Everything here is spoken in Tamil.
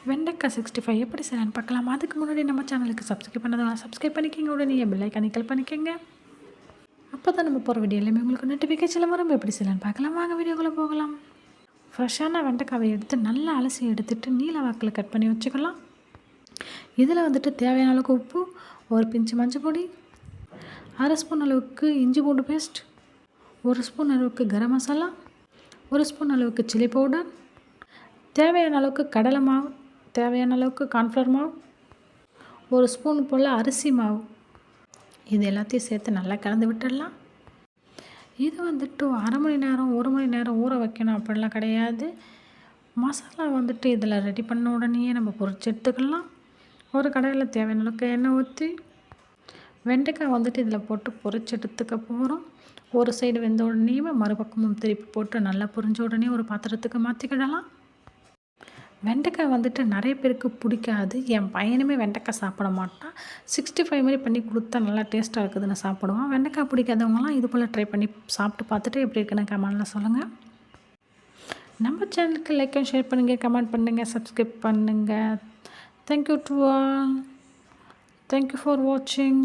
வெண்டைக்காய் 65 எப்படி செய்யலான்னு பார்க்கலாம். அதுக்கு முன்னாடி நம்ம சேனலுக்கு சப்ஸ்கிரைப் பண்ணாதவங்க சப்ஸ்கிரைப் பண்ணிக்கோங்க. உடனே பெல் ஐக்கானை கிளிக் பண்ணிக்கோங்க. அப்போ தான் நம்ம போகிற வீடியோ எல்லாமே உங்களுக்கு நோட்டிஃபிகேஷன் வரும். எப்படி செய்யலான்னு பார்க்கலாம். வாங்க வீடியோக்குள்ளே போகலாம். ஃப்ரெஷ்ஷான வெண்டைக்காவை எடுத்து நல்லா அலசி எடுத்துகிட்டு நீல வாக்கில் கட் பண்ணி வச்சுக்கலாம். இதில் தேவையான அளவுக்கு உப்பு, ஒரு பிஞ்சு மஞ்சள் பொடி, 1/2 ஸ்பூன் அளவுக்கு இஞ்சி பூண்டு பேஸ்ட், 1 ஸ்பூன் அளவுக்கு கரம் மசாலா, 1 ஸ்பூன் அளவுக்கு சில்லி பவுடர், தேவையான அளவுக்கு கடலை மாவு, தேவையான அளவுக்கு கார்ன்ஃப்ளவர் மாவு, 1 ஸ்பூன் போல் அரிசி மாவு, இது எல்லாத்தையும் சேர்த்து நல்லா கலந்து விட்டுடலாம். இது 1/2 மணி நேரம் 1 மணி நேரம் ஊற வைக்கணும் அப்படிலாம் கிடையாது. மசாலா இதில் ரெடி பண்ண உடனேயே நம்ம பொரிச்சு எடுத்துக்கலாம். ஒரு கடாயில் தேவையான அளவுக்கு எண்ணெய் ஊற்றி வெண்டைக்காய் இதில் போட்டு பொரிச்சு எடுத்துக்க போகிறோம். ஒரு சைடு வெந்த உடனேயுமே மறுபக்கமும் திருப்பி போட்டு நல்லா பொரிஞ்ச உடனே ஒரு பாத்திரத்துக்கு மாற்றிக்கிடலாம். வெண்டைக்காய் நிறைய பேருக்கு பிடிக்காது. என் பையனுமே வெண்டைக்காய் சாப்பிட மாட்டான். 65 மாதிரி பண்ணி கொடுத்தா நல்லா டேஸ்ட்டாக இருக்குதுன்னு சாப்பிடுவான். வெண்டைக்காய் பிடிக்காதவங்களாம் இது போல் ட்ரை பண்ணி சாப்பிட்டு பார்த்துட்டு எப்படி இருக்குன்னு கமெண்ட்டில் சொல்லுங்கள். நம்ம சேனலுக்கு லைக் அண்ட் ஷேர் பண்ணுங்கள், கமெண்ட் பண்ணுங்கள், சப்ஸ்கிரைப் பண்ணுங்கள். Thank you to all. Thank you for வாட்சிங்.